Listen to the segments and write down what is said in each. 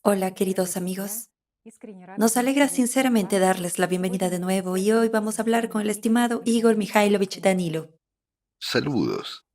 Hola, queridos amigos. Nos alegra sinceramente darles la bienvenida de nuevo y hoy vamos a hablar con el estimado Igor Mikhailovich Danilo. Saludos.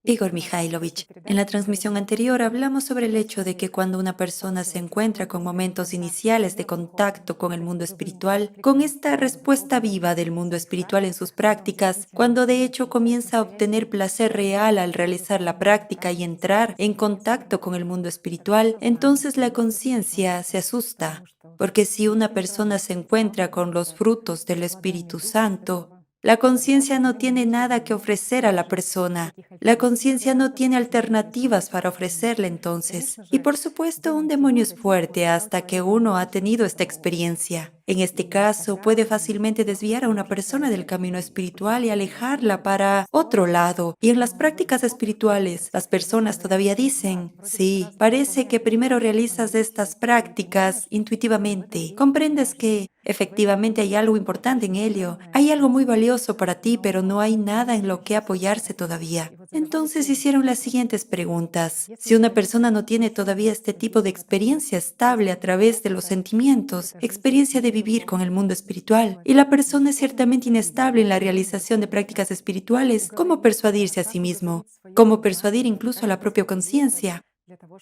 Igor Mikhailovich, en la transmisión anterior hablamos sobre el hecho de que cuando una persona se encuentra con momentos iniciales de contacto con el mundo espiritual, con esta respuesta viva del mundo espiritual en sus prácticas, cuando de hecho comienza a obtener placer real al realizar la práctica y entrar en contacto con el mundo espiritual, entonces la conciencia se asusta, porque si una persona se encuentra con los frutos del Espíritu Santo, la conciencia no tiene nada que ofrecer a la persona. La conciencia no tiene alternativas para ofrecerle entonces. Y por supuesto, un demonio es fuerte hasta que uno ha tenido esta experiencia. En este caso, puede fácilmente desviar a una persona del camino espiritual y alejarla para otro lado. Y en las prácticas espirituales, las personas todavía dicen, sí, parece que primero realizas estas prácticas intuitivamente. Comprendes que efectivamente hay algo importante en ello. Hay algo muy valioso para ti, pero no hay nada en lo que apoyarse todavía. Entonces hicieron las siguientes preguntas. Si una persona no tiene todavía este tipo de experiencia estable a través de los sentimientos, experiencia de vivir con el mundo espiritual, y la persona es ciertamente inestable en la realización de prácticas espirituales, ¿cómo persuadirse a sí mismo? ¿Cómo persuadir incluso a la propia conciencia?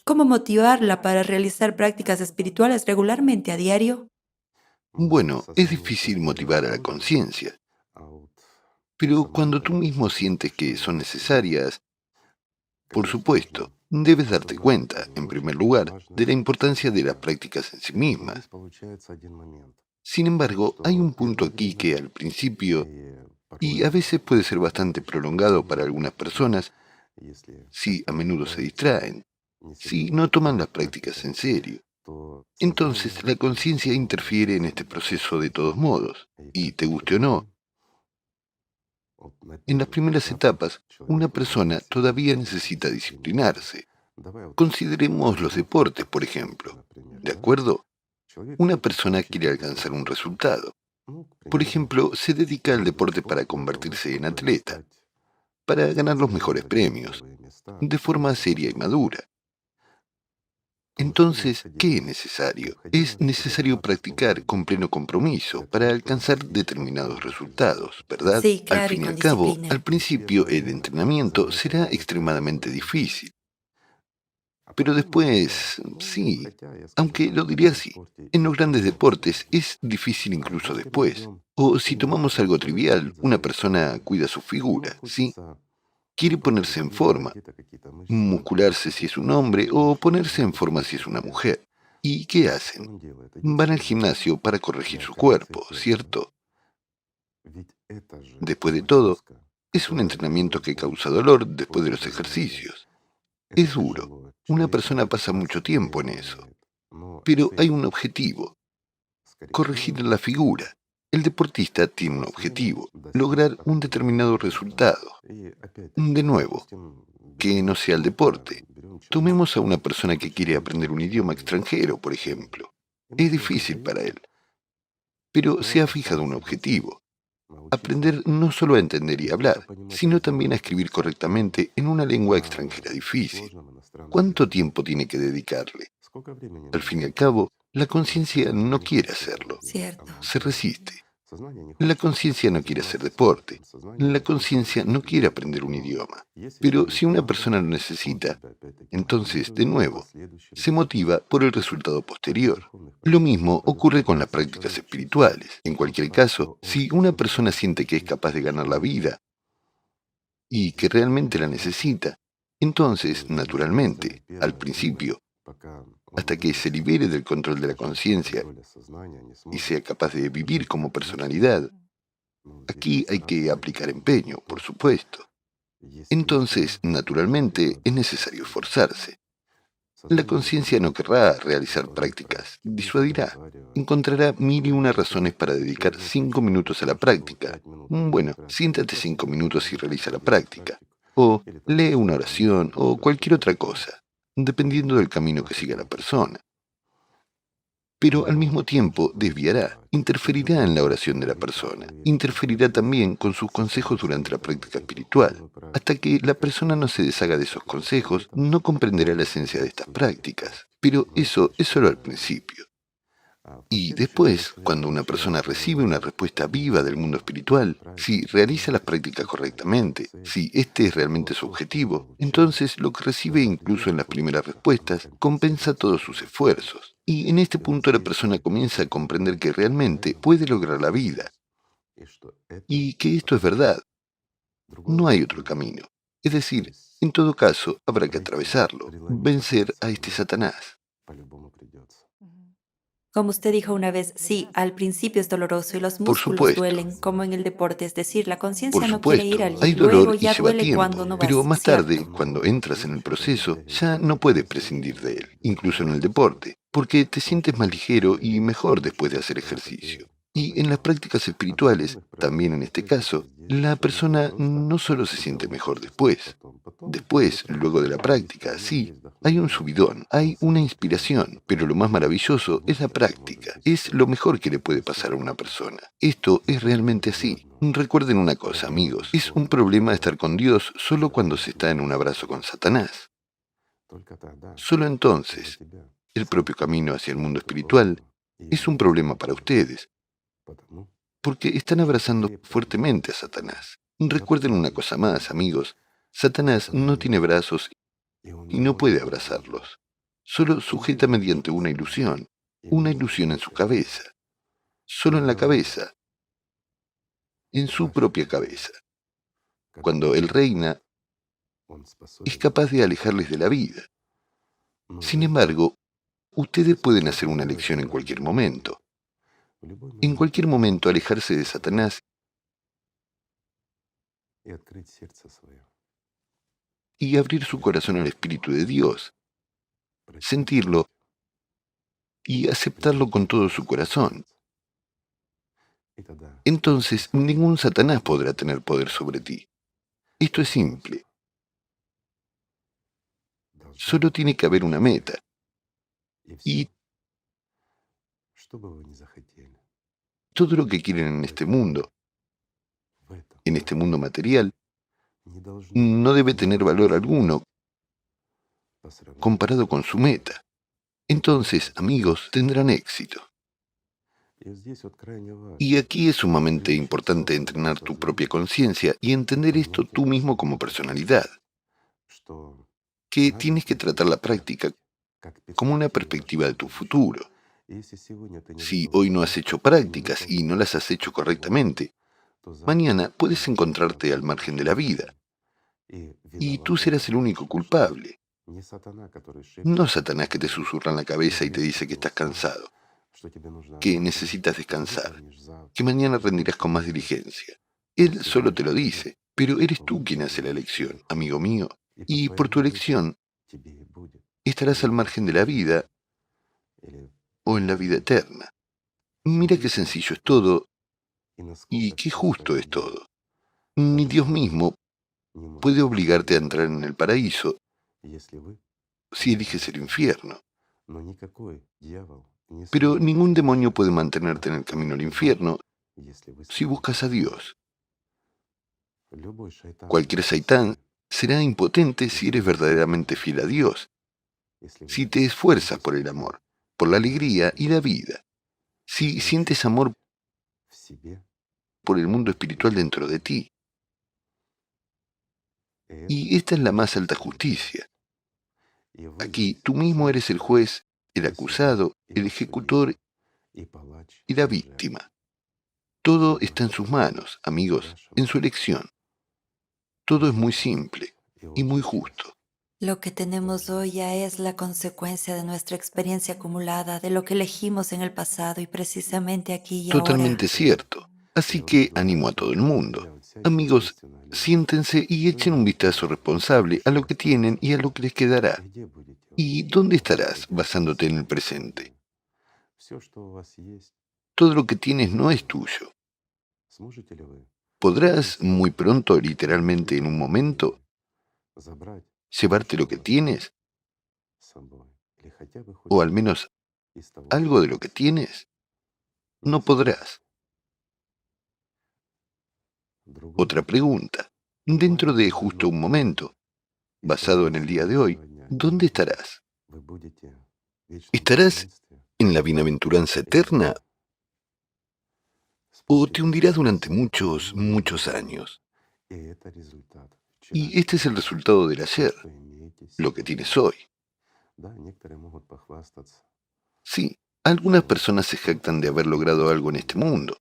¿Cómo motivarla para realizar prácticas espirituales regularmente a diario? Bueno, es difícil motivar a la conciencia, pero cuando tú mismo sientes que son necesarias, por supuesto, debes darte cuenta, en primer lugar, de la importancia de las prácticas en sí mismas. Sin embargo, hay un punto aquí que al principio, y a veces puede ser bastante prolongado para algunas personas, si a menudo se distraen, si no toman las prácticas en serio. Entonces, la conciencia interfiere en este proceso de todos modos, y te guste o no, en las primeras etapas, una persona todavía necesita disciplinarse. Consideremos los deportes, por ejemplo. ¿De acuerdo? Una persona quiere alcanzar un resultado. Por ejemplo, se dedica al deporte para convertirse en atleta, para ganar los mejores premios, de forma seria y madura. Entonces, ¿qué es necesario? Es necesario practicar con pleno compromiso para alcanzar determinados resultados, ¿verdad? Sí, Al claro, y fin y con al cabo, disciplina. al principio el entrenamiento será extremadamente difícil, pero después, sí, aunque lo diría así, en los grandes deportes es difícil incluso después. O si tomamos algo trivial, una persona cuida su figura, ¿sí? Quiere ponerse en forma, muscularse si es un hombre o ponerse en forma si es una mujer. ¿Y qué hacen? Van al gimnasio para corregir su cuerpo, ¿cierto? Después de todo, es un entrenamiento que causa dolor después de los ejercicios. Es duro. Una persona pasa mucho tiempo en eso. Pero hay un objetivo, corregir la figura. El deportista tiene un objetivo, lograr un determinado resultado. De nuevo, que no sea el deporte. Tomemos a una persona que quiere aprender un idioma extranjero, por ejemplo. Es difícil para él, pero se ha fijado un objetivo. Aprender no solo a entender y hablar, sino también a escribir correctamente en una lengua extranjera difícil. ¿Cuánto tiempo tiene que dedicarle? Al fin y al cabo, la conciencia no quiere hacerlo. Cierto. Se resiste. La conciencia no quiere hacer deporte. La conciencia no quiere aprender un idioma. Pero si una persona lo necesita, entonces, de nuevo, se motiva por el resultado posterior. Lo mismo ocurre con las prácticas espirituales. En cualquier caso, si una persona siente que es capaz de ganar la vida y que realmente la necesita, entonces, naturalmente, al principio, hasta que se libere del control de la conciencia y sea capaz de vivir como personalidad, aquí hay que aplicar empeño, por supuesto. Entonces, naturalmente, es necesario esforzarse. La conciencia no querrá realizar prácticas, disuadirá. Encontrará mil y una razones para dedicar 5 minutos a la práctica. Bueno, siéntate 5 minutos y realiza la práctica. O lee una oración o cualquier otra cosa, dependiendo del camino que siga la persona. Pero al mismo tiempo desviará, interferirá en la oración de la persona, interferirá también con sus consejos durante la práctica espiritual. Hasta que la persona no se deshaga de esos consejos, no comprenderá la esencia de estas prácticas. Pero eso es solo al principio. Y después, cuando una persona recibe una respuesta viva del mundo espiritual, si realiza las prácticas correctamente, si este es realmente su objetivo, entonces lo que recibe incluso en las primeras respuestas compensa todos sus esfuerzos. Y en este punto la persona comienza a comprender que realmente puede lograr la vida y que esto es verdad. No hay otro camino. Es decir, en todo caso, habrá que atravesarlo, vencer a este Satanás. Como usted dijo una vez, sí, al principio es doloroso y los Por músculos supuesto. duelen, como en el deporte, es decir, la Por conciencia no quiere ir supuesto, allí, hay luego dolor y ya lleva duele cuando tiempo, no pero vas, más tarde, ¿cierto? cuando entras en el proceso, ya no puedes prescindir de él, incluso en el deporte, porque te sientes más ligero y mejor después de hacer ejercicio. Y en las prácticas espirituales, también en este caso, la persona no solo se siente mejor después. Después, luego de la práctica, sí, hay un subidón, hay una inspiración, pero lo más maravilloso es la práctica. Es lo mejor que le puede pasar a una persona. Esto es realmente así. Recuerden una cosa, amigos, es un problema estar con Dios solo cuando se está en un abrazo con Satanás. Solo entonces, el propio camino hacia el mundo espiritual es un problema para ustedes, porque están abrazando fuertemente a Satanás. Recuerden una cosa más, amigos, Satanás no tiene brazos y no puede abrazarlos. Solo sujeta mediante una ilusión en su cabeza, solo en la cabeza, en su propia cabeza. Cuando él reina, es capaz de alejarles de la vida. Sin embargo, ustedes pueden hacer una elección en cualquier momento. En cualquier momento alejarse de Satanás y abrir su corazón al Espíritu de Dios, sentirlo y aceptarlo con todo su corazón. Entonces, ningún Satanás podrá tener poder sobre ti. Esto es simple. Solo tiene que haber una meta. Y todo lo que quieren en este mundo material, no debe tener valor alguno comparado con su meta. Entonces, amigos, tendrán éxito. Y aquí es sumamente importante entrenar tu propia conciencia y entender esto tú mismo como personalidad, que tienes que tratar la práctica como una perspectiva de tu futuro. Si hoy no has hecho prácticas y no las has hecho correctamente, mañana puedes encontrarte al margen de la vida y tú serás el único culpable. No Satanás que te susurra en la cabeza y te dice que estás cansado, que necesitas descansar, que mañana rendirás con más diligencia. Él solo te lo dice, pero eres tú quien hace la elección, amigo mío, y por tu elección estarás al margen de la vida o en la vida eterna. Mira qué sencillo es todo y qué justo es todo. Ni Dios mismo puede obligarte a entrar en el paraíso si eliges el infierno. Pero ningún demonio puede mantenerte en el camino al infierno si buscas a Dios. Cualquier Saitán será impotente si eres verdaderamente fiel a Dios, si te esfuerzas por el amor, por la alegría y la vida, si sientes amor por el mundo espiritual dentro de ti. Y esta es la más alta justicia. Aquí tú mismo eres el juez, el acusado, el ejecutor y la víctima. Todo está en sus manos, amigos, en su elección. Todo es muy simple y muy justo. Lo que tenemos hoy ya es la consecuencia de nuestra experiencia acumulada, de lo que elegimos en el pasado y precisamente aquí y ahora. Totalmente cierto. Así que animo a todo el mundo. Amigos, siéntense y echen un vistazo responsable a lo que tienen y a lo que les quedará. ¿Y dónde estarás basándote en el presente? Todo lo que tienes no es tuyo. ¿Podrás muy pronto, literalmente en un momento, llevarte lo que tienes? ¿O al menos algo de lo que tienes? No podrás. Otra pregunta. Dentro de justo un momento, basado en el día de hoy, ¿dónde estarás? ¿Estarás en la bienaventuranza eterna o te hundirás durante muchos, muchos años? Y este es el resultado del ayer, lo que tienes hoy. Sí, algunas personas se jactan de haber logrado algo en este mundo,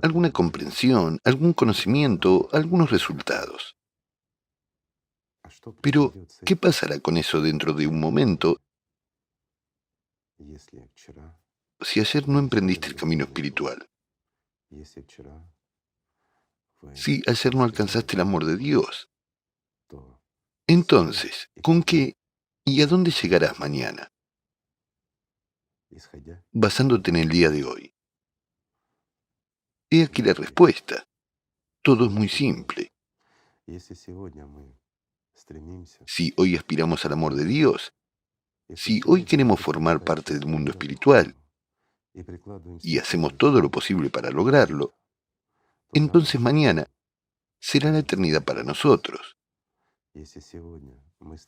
alguna comprensión, algún conocimiento, algunos resultados. Pero, ¿qué pasará con eso dentro de un momento si ayer no emprendiste el camino espiritual? Si ayer no alcanzaste el amor de Dios, entonces, ¿con qué y a dónde llegarás mañana? Basándote en el día de hoy. He aquí la respuesta. Todo es muy simple. Si hoy aspiramos al amor de Dios, si hoy queremos formar parte del mundo espiritual y hacemos todo lo posible para lograrlo, entonces mañana será la eternidad para nosotros.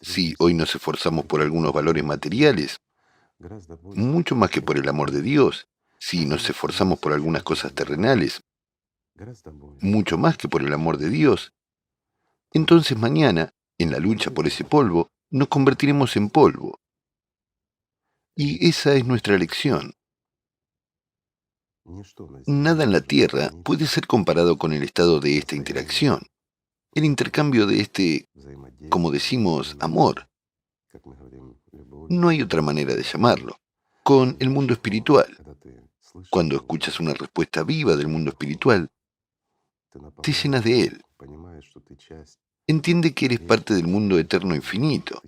Si hoy nos esforzamos por algunos valores materiales, mucho más que por el amor de Dios, si nos esforzamos por algunas cosas terrenales, mucho más que por el amor de Dios, entonces mañana, en la lucha por ese polvo, nos convertiremos en polvo. Y esa es nuestra elección. Nada en la Tierra puede ser comparado con el estado de esta interacción, el intercambio de este, como decimos, amor. No hay otra manera de llamarlo. Con el mundo espiritual. Cuando escuchas una respuesta viva del mundo espiritual, te llenas de él. Entiende que eres parte del mundo eterno infinito.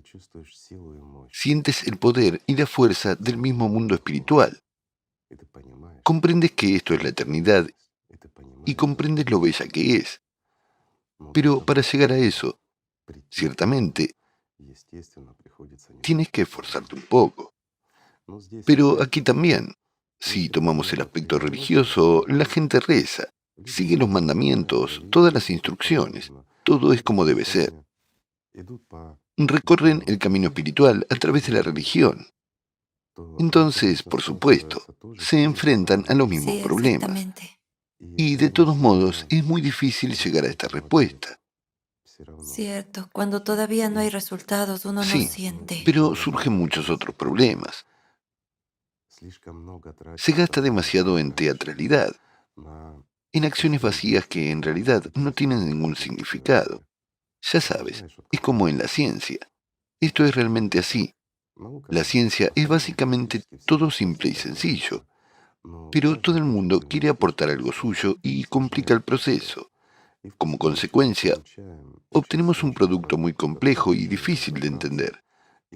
Sientes el poder y la fuerza del mismo mundo espiritual. Comprendes que esto es la eternidad y comprendes lo bella que es. Pero para llegar a eso, ciertamente, tienes que esforzarte un poco. Pero aquí también, si tomamos el aspecto religioso, la gente reza, sigue los mandamientos, todas las instrucciones, todo es como debe ser. Recorren el camino espiritual a través de la religión. Entonces, por supuesto, se enfrentan a los mismos Sí, problemas. exactamente. Y de todos modos, es muy difícil llegar a esta respuesta. Cierto, cuando todavía no hay resultados, uno no Sí, siente. pero surgen muchos otros problemas. Se gasta demasiado en teatralidad, en acciones vacías que en realidad no tienen ningún significado. Ya sabes, es como en la ciencia. Esto es realmente así. La ciencia es básicamente todo simple y sencillo, pero todo el mundo quiere aportar algo suyo y complica el proceso. Como consecuencia, obtenemos un producto muy complejo y difícil de entender,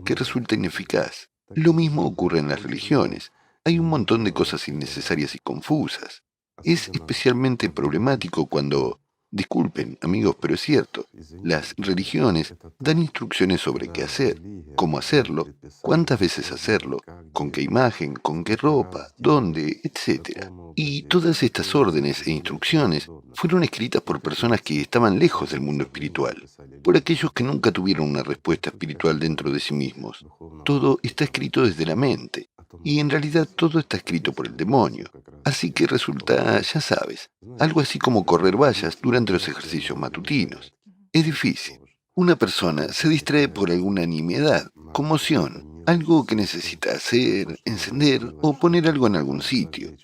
que resulta ineficaz. Lo mismo ocurre en las religiones. Hay un montón de cosas innecesarias y confusas. Es especialmente problemático cuando, disculpen amigos, pero es cierto, las religiones dan instrucciones sobre qué hacer, cómo hacerlo, cuántas veces hacerlo, con qué imagen, con qué ropa, dónde, etc. Y todas estas órdenes e instrucciones fueron escritas por personas que estaban lejos del mundo espiritual, por aquellos que nunca tuvieron una respuesta espiritual dentro de sí mismos. Todo está escrito desde la mente, y en realidad todo está escrito por el demonio. Así que resulta, ya sabes, algo así como correr vallas durante los ejercicios matutinos. Es difícil. Una persona se distrae por alguna nimiedad, conmoción, algo que necesita hacer, encender o poner algo en algún sitio.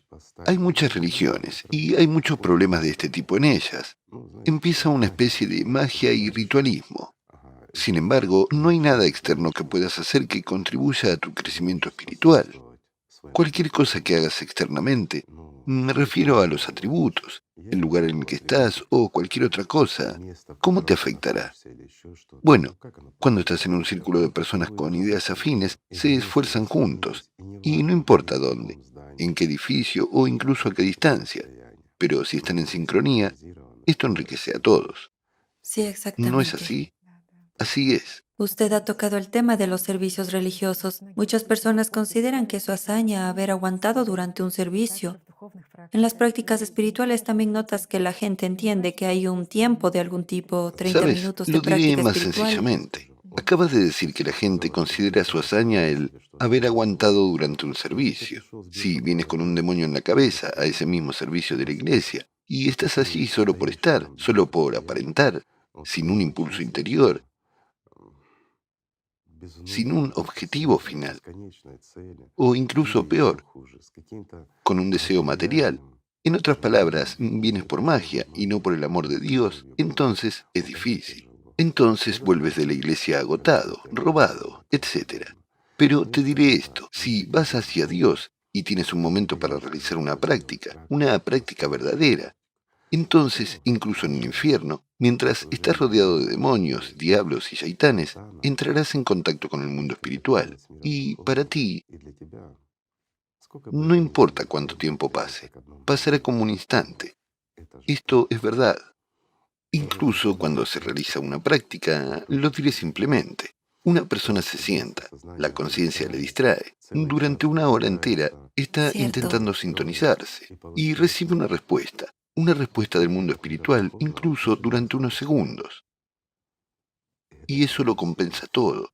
Hay muchas religiones y hay muchos problemas de este tipo en ellas. Empieza una especie de magia y ritualismo. Sin embargo, no hay nada externo que puedas hacer que contribuya a tu crecimiento espiritual. Cualquier cosa que hagas externamente, me refiero a los atributos, el lugar en el que estás o cualquier otra cosa, ¿cómo te afectará? Bueno, cuando estás en un círculo de personas con ideas afines, se esfuerzan juntos, y no importa dónde, en qué edificio o incluso a qué distancia, pero si están en sincronía, esto enriquece a todos. Sí, ¿No es exactamente. así? Así es. Usted ha tocado el tema de los servicios religiosos. Muchas personas consideran que su hazaña haber aguantado durante un servicio. En las prácticas espirituales también notas que la gente entiende que hay un tiempo de algún tipo, 30 ¿Sabes? minutos de Lo diré práctica más espiritual. sencillamente. Acabas de decir que la gente considera su hazaña el haber aguantado durante un servicio. Si vienes con un demonio en la cabeza a ese mismo servicio de la iglesia y estás allí solo por estar, solo por aparentar, sin un impulso interior, sin un objetivo final, o incluso peor, con un deseo material. En otras palabras, vienes por magia y no por el amor de Dios, entonces es difícil. Entonces vuelves de la iglesia agotado, robado, etc. Pero te diré esto, si vas hacia Dios y tienes un momento para realizar una práctica verdadera, entonces, incluso en el infierno, mientras estás rodeado de demonios, diablos y shaitanes, entrarás en contacto con el mundo espiritual. Y para ti, no importa cuánto tiempo pase, pasará como un instante. Esto es verdad. Incluso cuando se realiza una práctica, lo diré simplemente. Una persona se sienta, la conciencia le distrae. Durante una hora entera está Cierto. intentando sintonizarse y recibe una respuesta del mundo espiritual, incluso durante unos segundos. Y eso lo compensa todo.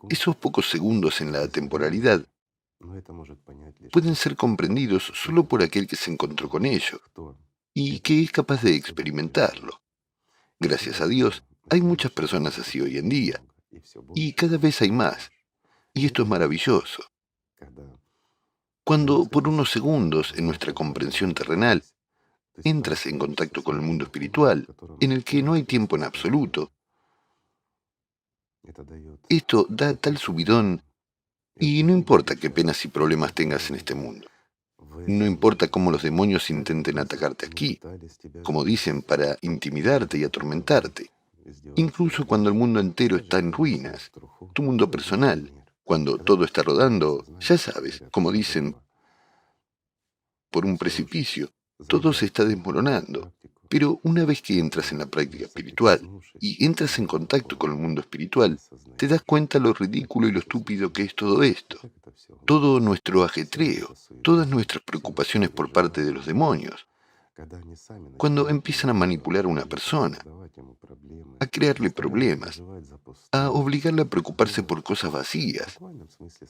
Esos pocos segundos en la temporalidad pueden ser comprendidos solo por aquel que se encontró con ello y que es capaz de experimentarlo. Gracias a Dios, hay muchas personas así hoy en día, y cada vez hay más, y esto es maravilloso. Cuando por unos segundos en nuestra comprensión terrenal entras en contacto con el mundo espiritual, en el que no hay tiempo en absoluto, esto da tal subidón, y no importa qué penas y problemas tengas en este mundo. No importa cómo los demonios intenten atacarte aquí, como dicen, para intimidarte y atormentarte. Incluso cuando el mundo entero está en ruinas, tu mundo personal, cuando todo está rodando, ya sabes, como dicen, por un precipicio, todo se está desmoronando. Pero una vez que entras en la práctica espiritual y entras en contacto con el mundo espiritual, te das cuenta lo ridículo y lo estúpido que es todo esto. Todo nuestro ajetreo, todas nuestras preocupaciones por parte de los demonios, cuando empiezan a manipular a una persona, a crearle problemas, a obligarle a preocuparse por cosas vacías,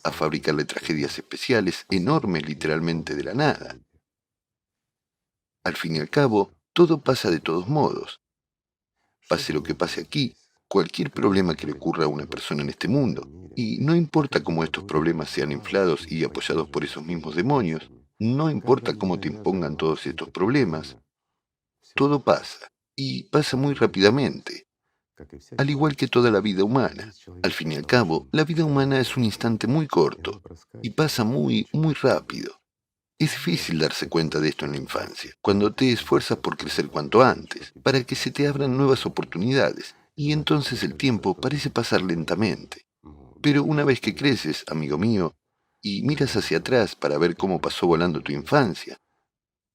a fabricarle tragedias especiales enormes literalmente de la nada. Al fin y al cabo, todo pasa de todos modos. Pase lo que pase aquí, cualquier problema que le ocurra a una persona en este mundo, y no importa cómo estos problemas sean inflados y apoyados por esos mismos demonios, no importa cómo te impongan todos estos problemas, todo pasa, y pasa muy rápidamente, al igual que toda la vida humana. Al fin y al cabo, la vida humana es un instante muy corto, y pasa muy, muy rápido. Es difícil darse cuenta de esto en la infancia, cuando te esfuerzas por crecer cuanto antes, para que se te abran nuevas oportunidades, y entonces el tiempo parece pasar lentamente. Pero una vez que creces, amigo mío, y miras hacia atrás para ver cómo pasó volando tu infancia,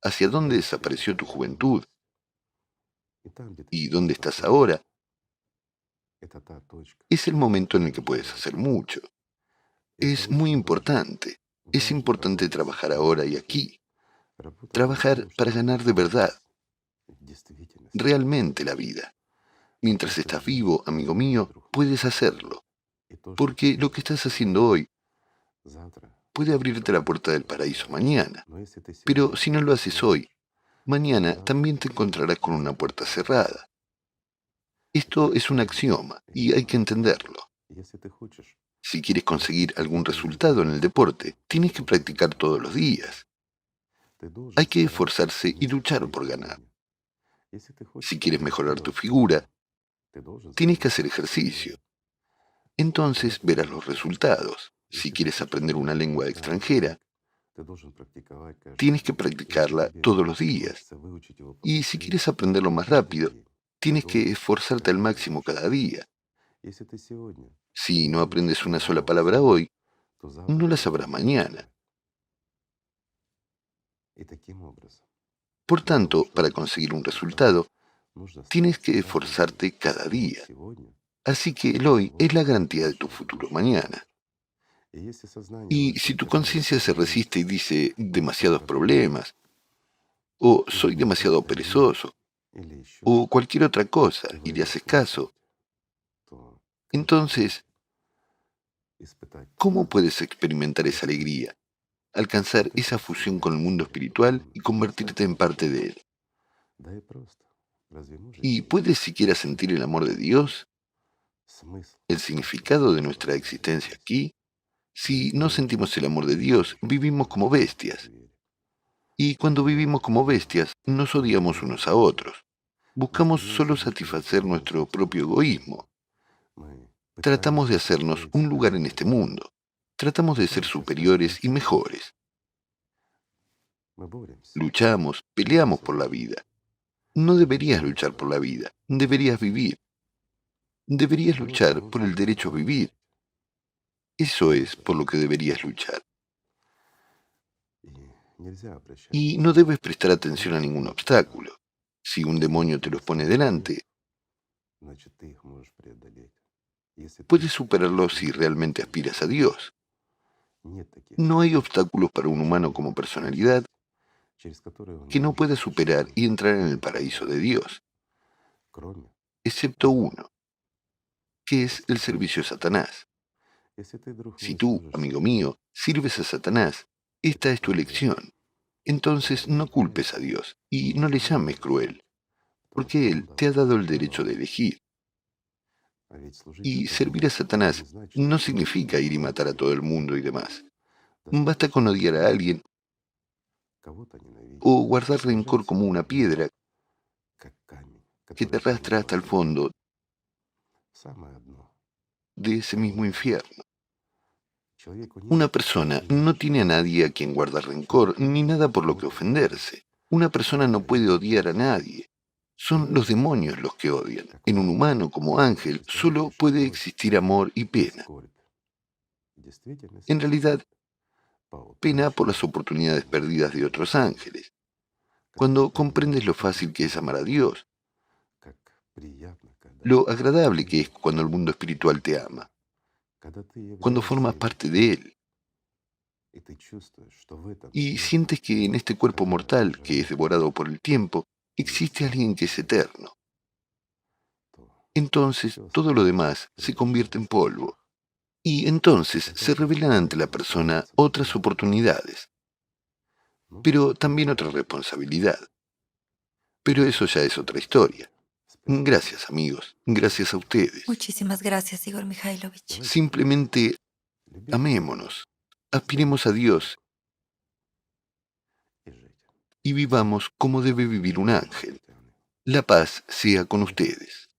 hacia dónde desapareció tu juventud y dónde estás ahora, es el momento en el que puedes hacer mucho. Es muy importante. Es importante trabajar ahora y aquí. Trabajar para ganar de verdad, realmente la vida. Mientras estás vivo, amigo mío, puedes hacerlo. Porque lo que estás haciendo hoy puede abrirte la puerta del paraíso mañana. Pero si no lo haces hoy, mañana también te encontrarás con una puerta cerrada. Esto es un axioma y hay que entenderlo. Si quieres conseguir algún resultado en el deporte, tienes que practicar todos los días. Hay que esforzarse y luchar por ganar. Si quieres mejorar tu figura, tienes que hacer ejercicio. Entonces verás los resultados. Si quieres aprender una lengua extranjera, tienes que practicarla todos los días. Y si quieres aprenderlo más rápido, tienes que esforzarte al máximo cada día. Si no aprendes una sola palabra hoy, no la sabrás mañana. Por tanto, para conseguir un resultado, tienes que esforzarte cada día. Así que el hoy es la garantía de tu futuro mañana. Y si tu conciencia se resiste y dice demasiados problemas, o soy demasiado perezoso, o cualquier otra cosa, y le haces caso, Entonces, ¿cómo puedes experimentar esa alegría, alcanzar esa fusión con el mundo espiritual y convertirte en parte de él? ¿Y puedes siquiera sentir el amor de Dios, el significado de nuestra existencia aquí? Si no sentimos el amor de Dios, vivimos como bestias. Y cuando vivimos como bestias, nos odiamos unos a otros. Buscamos solo satisfacer nuestro propio egoísmo. Tratamos de hacernos un lugar en este mundo. Tratamos de ser superiores y mejores. Luchamos, peleamos por la vida. No deberías luchar por la vida, deberías vivir. Deberías luchar por el derecho a vivir. Eso es por lo que deberías luchar. Y no debes prestar atención a ningún obstáculo. Si un demonio te los pone delante, puedes superarlo si realmente aspiras a Dios. No hay obstáculos para un humano como personalidad que no pueda superar y entrar en el paraíso de Dios, excepto uno, que es el servicio a Satanás. Si tú, amigo mío, sirves a Satanás, esta es tu elección. Entonces no culpes a Dios y no le llames cruel, porque Él te ha dado el derecho de elegir. Y servir a Satanás no significa ir y matar a todo el mundo y demás. Basta con odiar a alguien o guardar rencor como una piedra que te arrastra hasta el fondo de ese mismo infierno. Una persona no tiene a nadie a quien guardar rencor, ni nada por lo que ofenderse. Una persona no puede odiar a nadie. Son los demonios los que odian. En un humano como ángel solo puede existir amor y pena. En realidad, pena por las oportunidades perdidas de otros ángeles. Cuando comprendes lo fácil que es amar a Dios, lo agradable que es cuando el mundo espiritual te ama, cuando formas parte de él y sientes que en este cuerpo mortal que es devorado por el tiempo, existe alguien que es eterno. Entonces todo lo demás se convierte en polvo. Y entonces se revelan ante la persona otras oportunidades, pero también otra responsabilidad. Pero eso ya es otra historia. Gracias, amigos. Gracias a ustedes. Muchísimas gracias, Igor Mikhailovich. Simplemente amémonos, aspiremos a Dios y vivamos como debe vivir un ángel. La paz sea con ustedes.